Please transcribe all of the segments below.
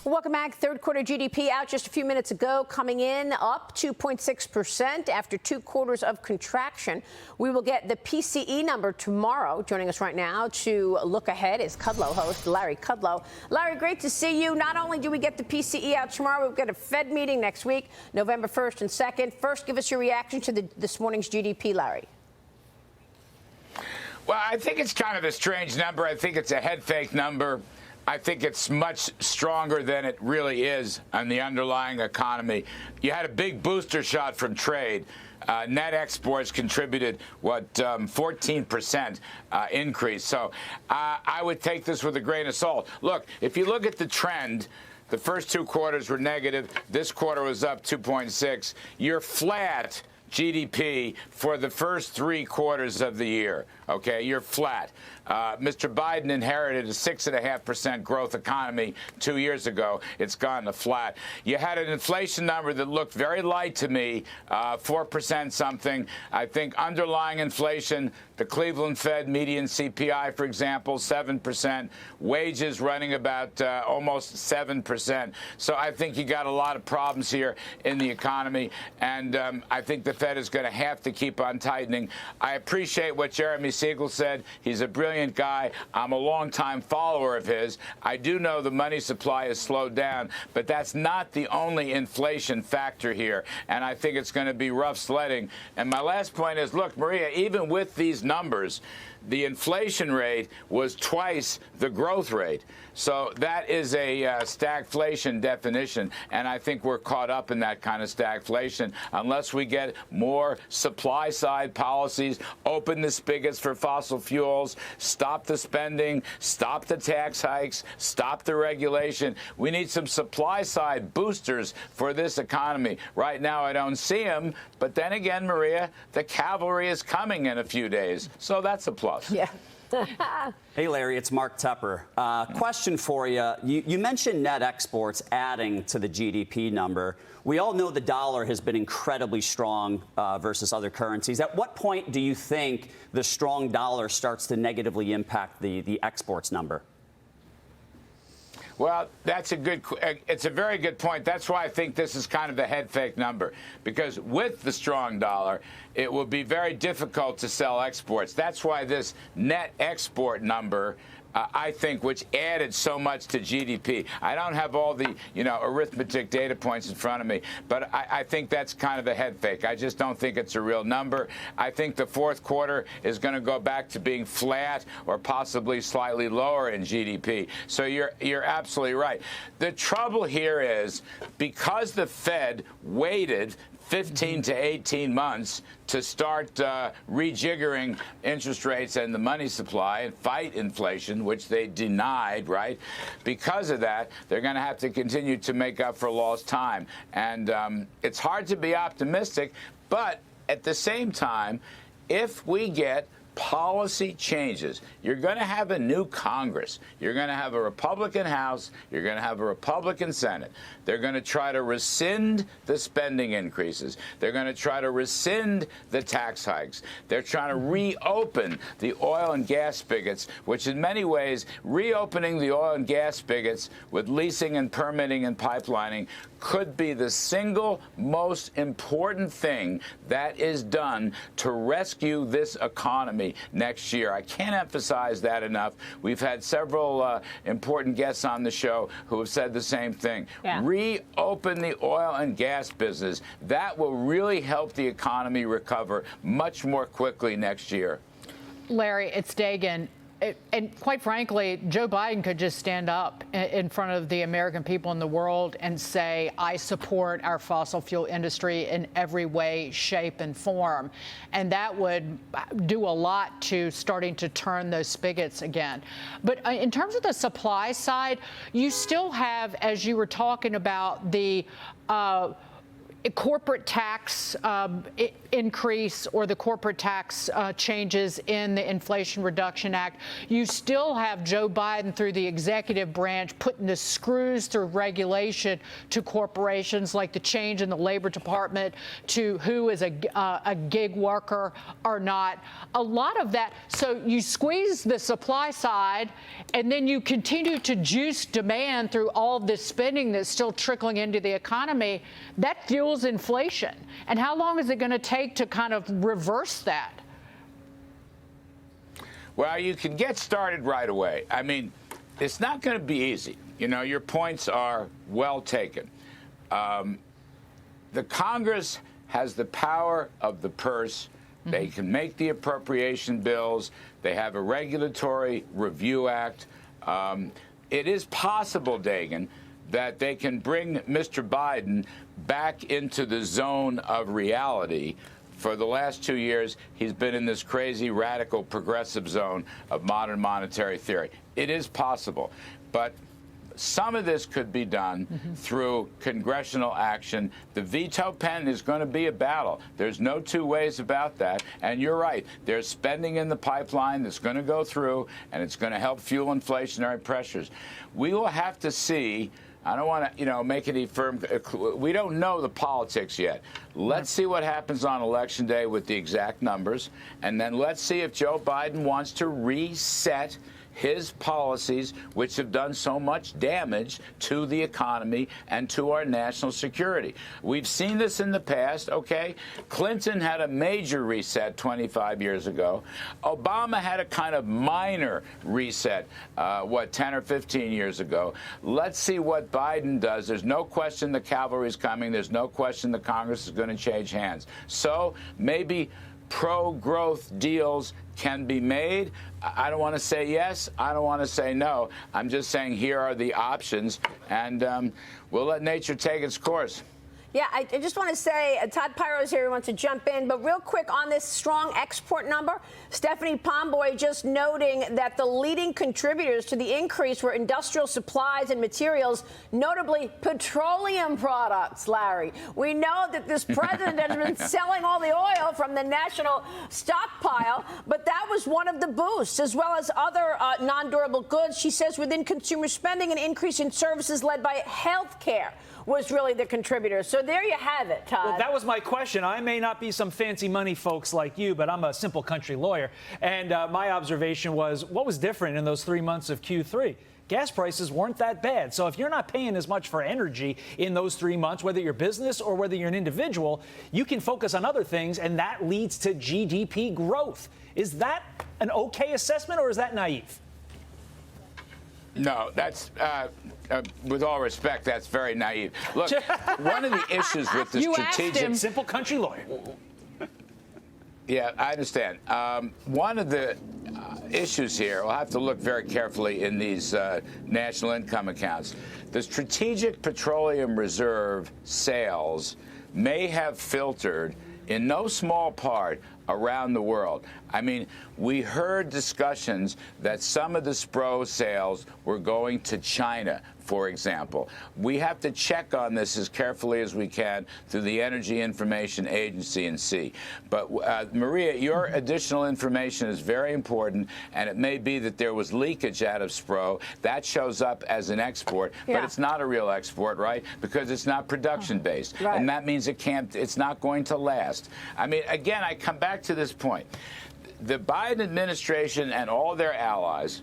Welcome back. Third quarter GDP out just a few minutes ago, coming in up 2.6% after 2 quarters of contraction. We will get the PCE number tomorrow. Joining us right now to look ahead is Kudlow host Larry Kudlow. Larry, great to see you. Not only do we get the PCE out tomorrow, we've got a Fed meeting next week, November 1st and 2nd. First, give us your reaction to this morning's GDP, Larry. Well, I think it's kind of a strange number. I think it's a head fake number. I think it's much stronger than it really is on the underlying economy. You had a big booster shot from trade. Net exports contributed, 14% increase. So I would take this with a grain of salt. Look, if you look at the trend, the first 2 quarters were negative. This quarter was up 2.6. You're flat GDP for the first 3 quarters of the year. Okay, you're flat. Mr. Biden inherited a 6.5% growth economy 2 years ago. It's gone to flat. You had an inflation number that looked very light to me, 4% something. I think underlying inflation, the Cleveland Fed median CPI, for example, 7%. Wages running about almost 7%. So I think you got a lot of problems here in the economy, and I think the Fed is going to have to keep on tightening. I appreciate what Jeremy Siegel said. He's a brilliant guy. I'm a longtime follower of his. I do know the money supply has slowed down, but that's not the only inflation factor here, and I think it's going to be rough sledding. And my last point is, look, Maria, even with these numbers, the inflation rate was twice the growth rate. So that is a stagflation definition, and I think we're caught up in that kind of stagflation unless we get more supply-side policies, open the spigots for fossil fuels, stop the spending, stop the tax hikes, stop the regulation. We need some supply-side boosters for this economy. Right now, I don't see them, but then again, Maria, the cavalry is coming in a few days, so that's a plus. Yeah. Hey, Larry, it's Mark Tepper. Question for you. You mentioned net exports adding to the GDP number. We all know the dollar has been incredibly strong versus other currencies. At what point do you think the strong dollar starts to negatively impact the exports number? Well, it's a very good point. That's why I think this is kind of a head fake number, because with the strong dollar, it will be very difficult to sell exports. That's why this net export number, I think, which added so much to GDP. I don't have all the, arithmetic data points in front of me, but I think that's kind of a head fake. I just don't think it's a real number. I think the fourth quarter is going to go back to being flat or possibly slightly lower in GDP. So you're absolutely right. The trouble here is because the Fed waited 15 to 18 months to start rejiggering interest rates and the money supply and fight inflation, which they denied, right? Because of that, they're going to have to continue to make up for lost time. And it's hard to be optimistic, but at the same time, if we get policy changes, you're going to have a new Congress. You're going to have a Republican House. You're going to have a Republican Senate. They're going to try to rescind the spending increases. They're going to try to rescind the tax hikes. They're trying to reopen the oil and gas spigots, which in many ways, reopening the oil and gas spigots with leasing and permitting and pipelining could be the single most important thing that is done to rescue this economy next year. I can't emphasize that enough. We've had several important guests on the show who have said the same thing. Yeah. Reopen the oil and gas business. That will really help the economy recover much more quickly next year. Larry, it's Dagan. And quite frankly, Joe Biden could just stand up in front of the American people in the world and say, I support our fossil fuel industry in every way, shape, and form. And that would do a lot to starting to turn those spigots again. But in terms of the supply side, you still have, as you were talking about, the corporate tax increase or the corporate tax changes in the Inflation Reduction Act, you still have Joe Biden through the executive branch putting the screws through regulation to corporations, like the change in the Labor Department to who is a gig worker or not. A lot of that. So you squeeze the supply side, and then you continue to juice demand through all of this spending that's still trickling into the economy. That fuels inflation. And how long is it going to take to kind of reverse that? Well, you can get started right away. I mean, it's not going to be easy. You know, your points are well taken. The Congress has the power of the purse. They can make the appropriation bills. They have a Regulatory Review Act. It is possible, Dagan, that they can bring Mr. Biden back into the zone of reality. For the last 2 years, he's been in this crazy, radical, progressive zone of modern monetary theory. It is possible. But some of this could be done through congressional action. The veto pen is going to be a battle. There's no two ways about that. And you're right. There's spending in the pipeline that's going to go through, and it's going to help fuel inflationary pressures. We will have to see. I don't want to, make any firm. We don't know the politics yet. Let's see what happens on Election Day with the exact numbers, and then let's see if Joe Biden wants to reset his policies, which have done so much damage to the economy and to our national security. We've seen this in the past, okay? Clinton had a major reset 25 years ago. Obama had a kind of minor reset, 10 or 15 years ago. Let's see what Biden does. There's no question the cavalry is coming. There's no question the Congress is going to change hands. So maybe pro-growth deals can be made. I don't want to say yes. I don't want to say no. I'm just saying here are the options, and we'll let nature take its course. Yeah, I just want to say, Todd Pyro's here. He wants to jump in. But real quick on this strong export number, Stephanie Pomboy just noting that the leading contributors to the increase were industrial supplies and materials, notably petroleum products, Larry. We know that this president has been selling all the oil from the national stockpile, but that was one of the boosts, as well as other non-durable goods. She says within consumer spending, an increase in services led by health care was really the contributor. So there you have it, Todd. Well, that was my question. I may not be some fancy money folks like you, but I'm a simple country lawyer. And my observation was, what was different in those 3 months of Q3? Gas prices weren't that bad. So if you're not paying as much for energy in those 3 months, whether you're business or whether you're an individual, you can focus on other things, and that leads to GDP growth. Is that an okay assessment, or is that naive? No, that's, with all respect, that's very naive. Look, one of the issues with the strategic... Simple country lawyer. Yeah, I understand. One of the issues here, we'll have to look very carefully in these national income accounts. The Strategic Petroleum Reserve sales may have filtered in no small part around the world. I mean, we heard discussions that some of the SPRO sales were going to China, for example. We have to check on this as carefully as we can through the Energy Information Agency and see. But, Maria, your additional information is very important, and it may be that there was leakage out of SPRO. That shows up as an export, but it's not a real export, right? Because it's not production-based. Right. And that means it's not going to last. I mean, again, I come back to this point. The Biden administration and all their allies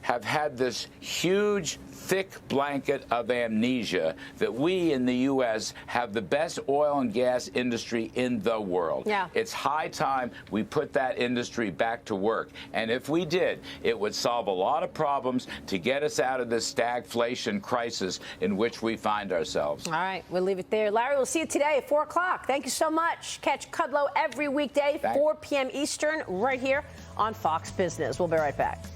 have had this huge, thick blanket of amnesia that we in the U.S. have the best oil and gas industry in the world. Yeah. It's high time we put that industry back to work. And if we did, it would solve a lot of problems to get us out of this stagflation crisis in which we find ourselves. All right, we'll leave it there. Larry, we'll see you today at 4 o'clock. Thank you so much. Catch Kudlow every weekday, 4 p.m. Eastern, right here on Fox Business. We'll be right back.